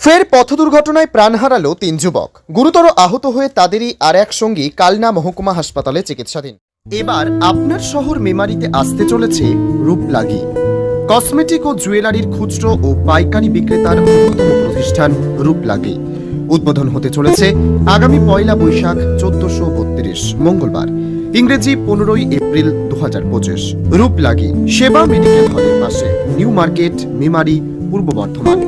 ফের পথ দুর্ঘটনায় প্রাণ হারালো ৩ যুবক। গুরুতর আহত হয়ে তাদেরই আর এক সঙ্গী কালনা মহকুমা হাসপাতালে চিকিৎসাধীন। এবার আপনার শহর মেমারিতে আসতে চলেছে রূপলাগি কসমেটিক ও জুয়েলারির খুচরো ও পাইকারি বিক্রেতার অন্যতম প্রতিষ্ঠান রূপলাগি। উদ্বোধন হতে চলেছে আগামী ১ বৈশাখ ১৪৩২ মঙ্গলবার, ইংরেজি ১৫ এপ্রিল ২০২৫। রূপলাগি সেবা মেডিকেল হলের পাশে, নিউ মার্কেট, মেমারি, পূর্ব বর্ধমান।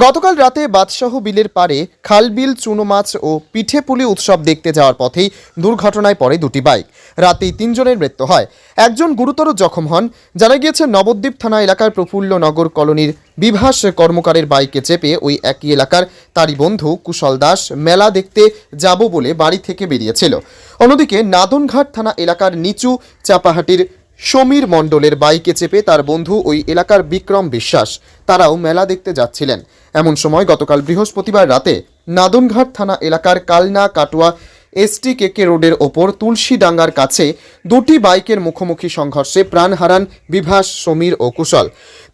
গতকাল রাতে বাদশাহ বিলের পারে খালবিল চুনো মাছ ও পিঠেপুলি উৎসব দেখতে যাওয়ার পথেই দুর্ঘটনায় পড়ে দুটি বাইক। রাতেই ৩ জনের মৃত্যু হয়, একজন গুরুতর জখম হন। জানা গিয়েছে নবদ্বীপ থানা এলাকার প্রফুল্লনগর কলোনির বিভাস কর্মকারের বাইকে চেপে ওই একই এলাকার তারই বন্ধু কুশল দাস মেলা দেখতে যাব বলে বাড়ি থেকে বেরিয়েছিল। অন্যদিকে নাদনঘাট থানা এলাকার নিচু চাপাহাটির সমীর মণ্ডলের বাইকে চেপে তার বন্ধু ওই এলাকার বিক্রম বিশ্বাস তারাও মেলা দেখতে যাচ্ছিলেন। এমন সময় গতকাল বৃহস্পতিবার রাতে নাদনঘাট থানা এলাকার কালনা কাটুয়া STKK রোডের ওপর তুলসীডাঙ্গার কাছে দুটি বাইকের মুখোমুখি সংঘর্ষে প্রাণ হারান বিভাস, সমীর ও কুশল।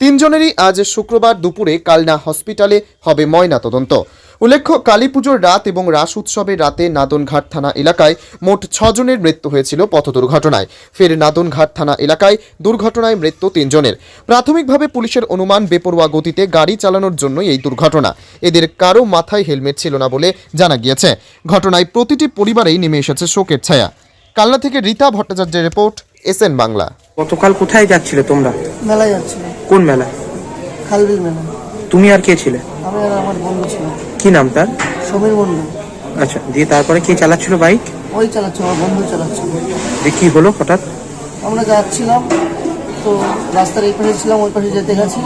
৩ জনেরই আজ শুক্রবার দুপুরে কালনা হসপিটালে হবে ময়নাতদন্ত। উল্লেখ্য, কালী পুজোর রাত এবং রাস উৎসবের রাতে নাদনঘাট থানা এলাকায় মোট ৬ জনের মৃত্যু হয়েছিল পথ দুর্ঘটনায়। ফের নাদনঘাট থানা এলাকায় দুর্ঘটনায় মৃত্যু ৩ জনের। প্রাথমিকভাবে পুলিশের অনুমান বেপরোয়া গতিতে গাড়ি চালানোর জন্য এই দুর্ঘটনা। এদের কারো মাথায় হেলমেট ছিল না বলে জানা গিয়েছে। ঘটনায় প্রতিটি পরিবারেই নেমে এসেছে শোকের ছায়া। কালনা থেকে রীতা ভট্টাচার্যের রিপোর্ট, SN বাংলা। গতকাল কোথায় যাচ্ছিলে তোমরা? মেলায় যাচ্ছিলাম। কোন মেলা? খালবিল মেলা। তুমি আর কে ছিলে? আমি আর আমার বন্ধু ছিল। কি নাম তার? সমীর মণ্ডল। আচ্ছা, দিয়ে তারপরে কে চালাচ্ছিল বাইক? ওই চালাচ্ছে, আমার বন্ধু চালাচ্ছিল। দিয়ে কি হলো হঠাৎ? আমরা যাচ্ছিলাম, তো রাস্তার এই পাশে ছিলাম, ওই পাশে যেতে গেছি,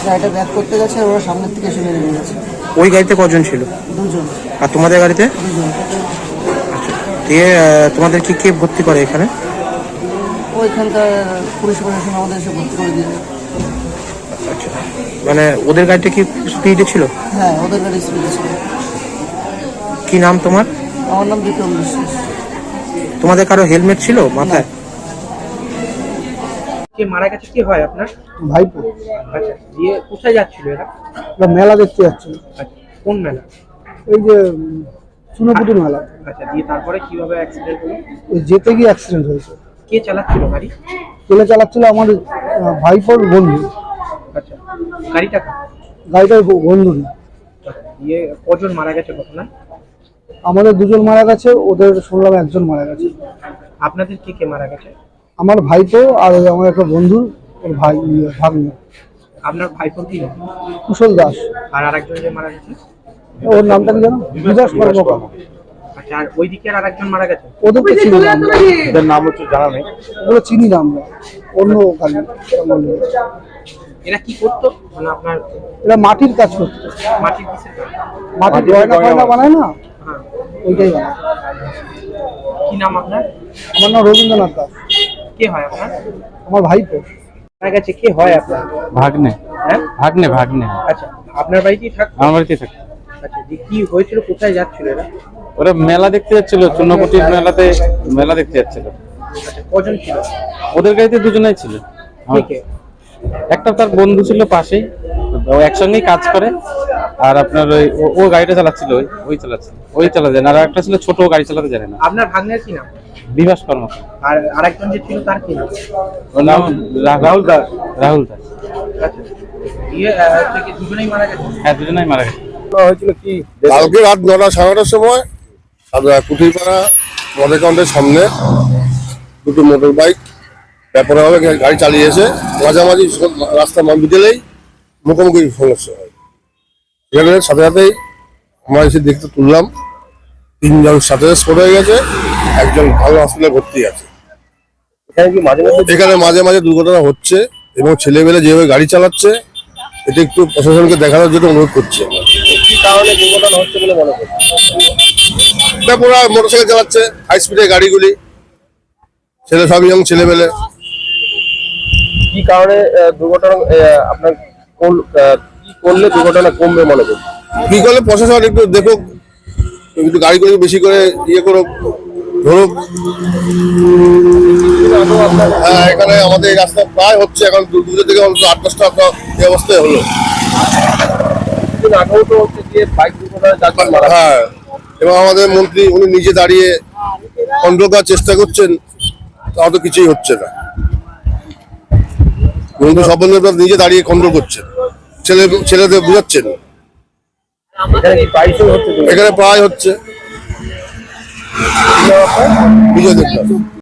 গাড়িটা ব্যাক করতে গেছে, আর ওরা সামনের থেকে এসে মেরে নিয়ে গেছে। ওই গাড়িতে কজন ছিল? 2 জন। আর তোমাদের গাড়িতে? 2 জন। আচ্ছা, দিয়ে তোমাদের কে ভর্তি করে এখানে? ওইখানকার পুলিশ প্রশাসন আমাদের এসে ভর্তি করে দিয়ে। আচ্ছা, মানে ওদের গাড়িটা কি স্পিডে ছিল? হ্যাঁ, ওদের গাড়ি স্পিডে ছিল। কি নাম তোমার? আমার নাম বিক্রম বিশ্বাস। তোমাদের কারো হেলমেট ছিল মাথায়? কে মারা গেছে, কি হয় আপনার? ভাইপো। আচ্ছা, দিয়ে কোথায় যাচ্ছিল এরা? মেলা দেখতে যাচ্ছিল। আচ্ছা, কোন মেলা? এই যে চুনোপুটির মেলা। আচ্ছা, দিয়ে তারপরে কিভাবে অ্যাক্সিডেন্ট হলো? ওই যেতে গিয়ে অ্যাক্সিডেন্ট হয়েছে। কে চালাচ্ছিল গাড়ি? চলে চালাচ্ছিল আমার ভাইপোর বন্ধু। আচ্ছা, গাড়িটা কার? গাড়িটার বন্ধু। আচ্ছা, দিয়ে কজন মারা গেছে ঘটনায়? আমাদের 2 জন মারা গেছে, ওদের শুনলাম 1 জন মারা গেছে। আপনাদের কে মারা গেছে? আমার ভাইপো আর আমার একটা বন্ধু, ওর ভাগ্নে। আপনার ভাইপোর কি নাম? কুশল দাস। আর আরেকজন যে মারা গেছে? ওর নামটা কি জানো? বিভাস কর্মকার। আচ্ছা, আর ওই দিকে আর আরেকজন মারা গেছে? ওদেরকে চিনি না আমরা। ওদের নাম হচ্ছে জানা নেই? ওগুলো চিনি না আমরা, অন্য কালী। এরা কি করতো, মানে আপনার? এরা মাটির কাজ করতো। মাটির কিসের কাজ? মাটির গয়না ফয়না বানায় না, হ্যাঁ। ওইটাই বানায়। কি নাম আপনার? আমার নাম রবীন্দ্রনাথ দাস। কে হয় আপনার? আমার ভাইপো। মারা গেছে, কে হয় আপনার? ভাগ্নে। হ্যাঁ, ভাগ্নে। আচ্ছা, আপনার বাড়িতেই থাকতো? আমার বাড়িতে থাকে। আচ্ছা, দিয়ে কি হয়েছিল, কোথায় যাচ্ছিল এরা? ওরা মেলা দেখতে যাচ্ছিল, চুন্নকুটির মেলাতে মেলা দেখতে যাচ্ছিল। আচ্ছা, কজন ছিল? ওদের গাড়িতে 2 জনাই ছিল। কে কে? একটা তার বন্ধু ছিল পাশেই, ও একসঙ্গেই কাজ করে। আর আপনার ও গাড়িটা চালাচ্ছিল, ওই চালাতে জানে। আর একটা ছিল ছোট, গাড়ি চালাতে জানে না। আপনার ভাগ্নের কি নাম? বিভাস কর্মকার। আর আরেকজন যে ছিল তার কি নাম? ওর নাম রাহুল দাস। আচ্ছা, দিয়ে থেকে দুজনেই মারা গেছে? হ্যাঁ, 2 জনাই মারা গেছে। হয়েছিল কি, কালকে রাত 9টা সাড়ে 9টার সময় কুঠিরপাড়া মদের কাউন্টের সামনে দুটো মোটর বাইক ব্যাপারভাবে গাড়ি চালিয়ে এসে মাঝামাঝি রাস্তা বিকেলেই মুখোমুখি সমস্যা হয়। সেখানে সাথে সাথেই আমরা এসে দেখতে তুললাম 3 জন সাথে স্পট হয়ে গেছে, একজন ভালো হসপিটালে ভর্তি আছে। এখানে মাঝে মাঝে দুর্ঘটনা হচ্ছে এবং ছেলেমেলে যেভাবে গাড়ি চালাচ্ছে, এটা একটু প্রশাসনকে দেখানোর জন্য অনুরোধ করছি। কি কারণে দুর্ঘটনা হচ্ছে বলে মনে করছে? ওরা মোটরসাইকেল চালাচ্ছে, হাই স্পিডের গাড়িগুলি, সব ইয়ং ছেলেমেলে। কি কারণে দুর্ঘটনা, আপনার কি করলে দুর্ঘটনা কমবে মনে করছে? কি করলে প্রশাসন একটু দেখুক, একটু গাড়িগুলি বেশি করে করুক, ধরুক। হ্যাঁ, এখানে আমাদের এই রাস্তা প্রায় হচ্ছে এখন 2 থেকে 8-10টা এই অবস্থায় হলো। কিছুদিন আগেও তো হচ্ছে যে বাইক দুর্ঘটনায় 4 জন মারা গেছে। হ্যাঁ, এবং আমাদের মন্ত্রী উনি নিজে দাঁড়িয়ে কন্ট্রোল করার চেষ্টা করছেন, তাও তো কিছুই হচ্ছে না। মন্ত্রী স্বপনেন্দ্র নিজে দাঁড়িয়ে কন্ট্রোল করছেন, ছেলেদের বুঝাচ্ছেন। এখানে কি প্রায়শই হচ্ছে? এখানে প্রায় হচ্ছে। বিজয় দেবনাথ।